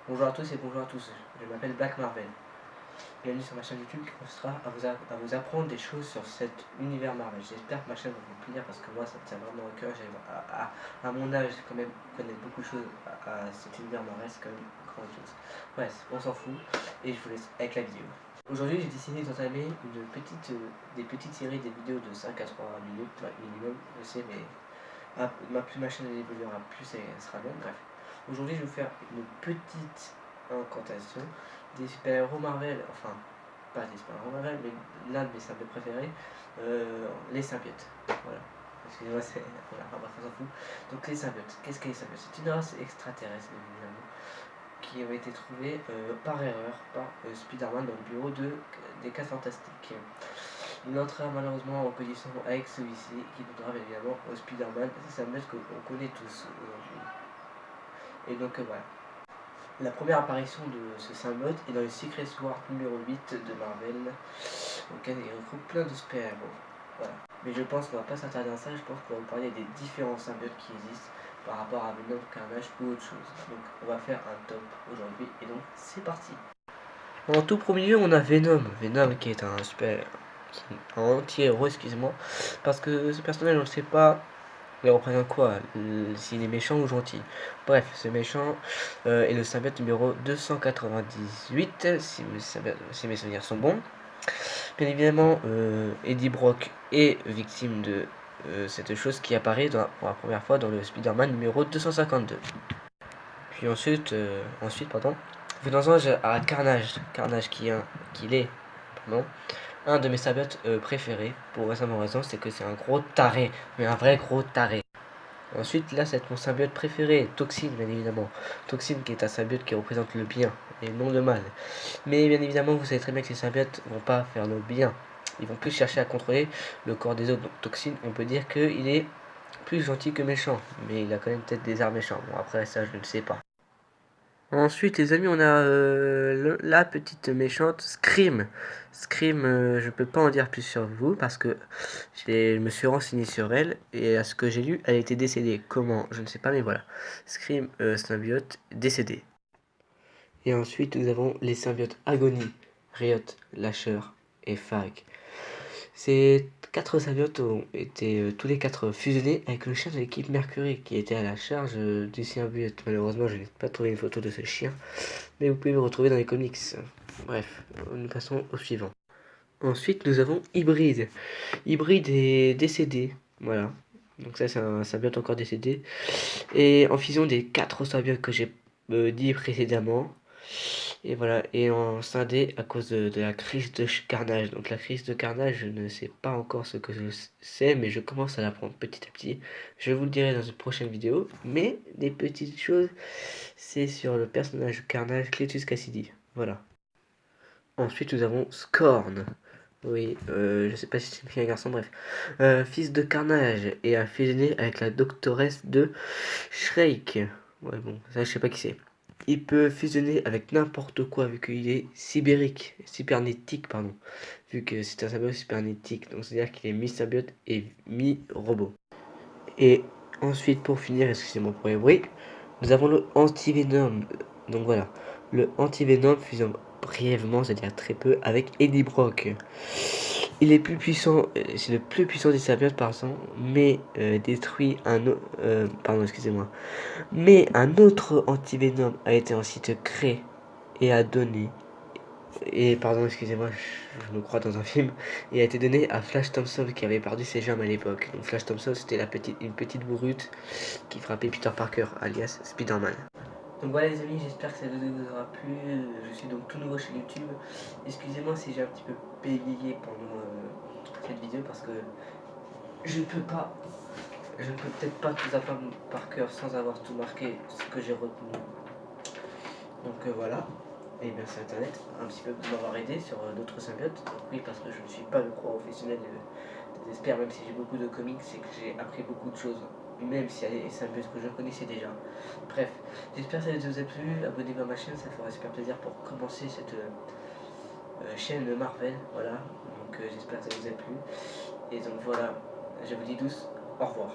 Bonjour à tous et bonjour à tous, je m'appelle Black Marvel. Bienvenue sur ma chaîne YouTube qui consistera à vous apprendre des choses sur cet univers Marvel. J'espère que ma chaîne va vous plaire parce que moi ça me tient vraiment au cœur. À mon âge, quand même, connaître beaucoup de choses à cet univers Marvel, c'est quand même grandiose. Bref, on s'en fout et je vous laisse avec la vidéo. Aujourd'hui, j'ai décidé d'entamer des petites séries, des vidéos de 5 à 3 minutes minimum, je sais, mais plus ma chaîne évoluera, plus elle sera longue. Bref, aujourd'hui, je vais vous faire une petite incantation des super-héros Marvel, enfin, pas des super-héros Marvel, mais l'un de mes symbiotes préférés, les symbiotes. Voilà. Excusez-moi, c'est. Voilà, enfin, bref, on s'en fout. Donc, les symbiotes. Qu'est-ce que les symbiotes? C'est une race extraterrestre, évidemment, qui avait été trouvée par erreur par Spider-Man dans le bureau des 4 Fantastiques. Il entra malheureusement en collision avec celui-ci, qui nous drame évidemment au Spider-Man, c'est un qu'on connaît tous aujourd'hui. Et donc voilà. La première apparition de ce symbiote est dans le Secret Sword numéro 8 de Marvel, auquel il retrouve plein de super-héros. Voilà. Mais je pense qu'on va pas s'attarder à ça, je pense qu'on va vous parler des différents symbiotes qui existent par rapport à Venom, Carnage ou autre chose. Donc on va faire un top aujourd'hui, et donc c'est parti. En tout premier lieu, on a Venom. Venom qui est un anti-héros, excusez-moi, parce que ce personnage, on ne sait pas, il représente quoi, s'il est méchant ou gentil. Bref, ce méchant est le symbiote numéro 298, si mes souvenirs sont bons. Bien évidemment, Eddie Brock est victime de cette chose qui apparaît pour la première fois dans le Spider-Man numéro 252. Puis ensuite, pardon, venons-en à Carnage. Carnage qui est, pardon, un de mes symbiotes préférés. Pour récemment raison, c'est que c'est un gros taré, mais un vrai gros taré. Ensuite, là, c'est mon symbiote préféré, Toxine, bien évidemment. Toxine qui est un symbiote qui représente le bien et non le mal. Mais bien évidemment, vous savez très bien que ces symbiotes vont pas faire le bien. Ils vont plus chercher à contrôler le corps des autres. Donc Toxine, on peut dire qu'il est plus gentil que méchant. Mais il a quand même peut-être des arts méchants. Bon, après ça, je ne sais pas. Ensuite, les amis, on a la petite méchante Scream. Scream, je peux pas en dire plus sur vous parce que je me suis renseigné sur elle et à ce que j'ai lu, elle était décédée. Comment? Je ne sais pas, mais voilà. Scream, symbiote, décédée. Et ensuite, nous avons les symbiotes Agony, Riot, Lâcheur et Fag. Ces 4 symbiotes ont été tous les 4 fusionnés avec le chien de l'équipe Mercury qui était à la charge du symbiote. Malheureusement, je n'ai pas trouvé une photo de ce chien, mais vous pouvez le retrouver dans les comics. Bref, nous passons au suivant. Ensuite, nous avons Hybride. Hybride est décédé, voilà. Donc ça, c'est un symbiote encore décédé. Et en fusion des 4 symbiotes que j'ai dit précédemment. Et voilà, et en scindé à cause de la crise de carnage. Donc la crise de carnage, je ne sais pas encore ce que c'est, mais je commence à l'apprendre petit à petit. Je vous le dirai dans une prochaine vidéo. Mais des petites choses, c'est sur le personnage carnage Cletus Cassidy. Voilà. Ensuite, nous avons Scorn. Oui, je sais pas si c'est une fille ou un garçon, bref. Fils de carnage et a fusionné avec la doctoresse de Shrek. Ouais, bon, ça je sais pas qui c'est. Il peut fusionner avec n'importe quoi vu qu'il est cybernétique, pardon. Vu que c'est un symbiote cybernétique, donc c'est-à-dire qu'il est mi-symbiote et mi-robot. Et ensuite, pour finir, excusez-moi pour les bruits, nous avons le anti-venom. Donc voilà, le anti-venom fusionne brièvement, c'est-à-dire très peu, avec Eddie Brock. Il est plus puissant, c'est le plus puissant des symbiotes par exemple, mais détruit un autre, pardon, excusez-moi. Mais un autre anti-venom a été ensuite créé et a donné, et pardon, excusez-moi, je me crois dans un film, et a été donné à Flash Thompson qui avait perdu ses jambes à l'époque. Donc Flash Thompson, c'était une petite brute qui frappait Peter Parker, alias Spider-Man. Donc voilà les amis, j'espère que cette vidéo vous aura plu. Je suis donc tout nouveau chez YouTube. Excusez-moi si j'ai un petit peu bégayé pendant cette vidéo parce que je ne peux peut-être pas tout apprendre par cœur sans avoir tout marqué ce que j'ai retenu. Donc voilà. Et merci Internet un petit peu pour m'avoir aidé sur d'autres symbiotes. Donc oui, parce que je ne suis pas le professionnel des experts, même si j'ai beaucoup de comics, c'est que j'ai appris beaucoup de choses. Même s'il y a des symbiotes que je connaissais déjà. Bref, j'espère que ça vous a plu. Abonnez-vous à ma chaîne, ça fera super plaisir pour commencer cette chaîne Marvel. Voilà. Donc j'espère que ça vous a plu. Et donc voilà, je vous dis tous au revoir.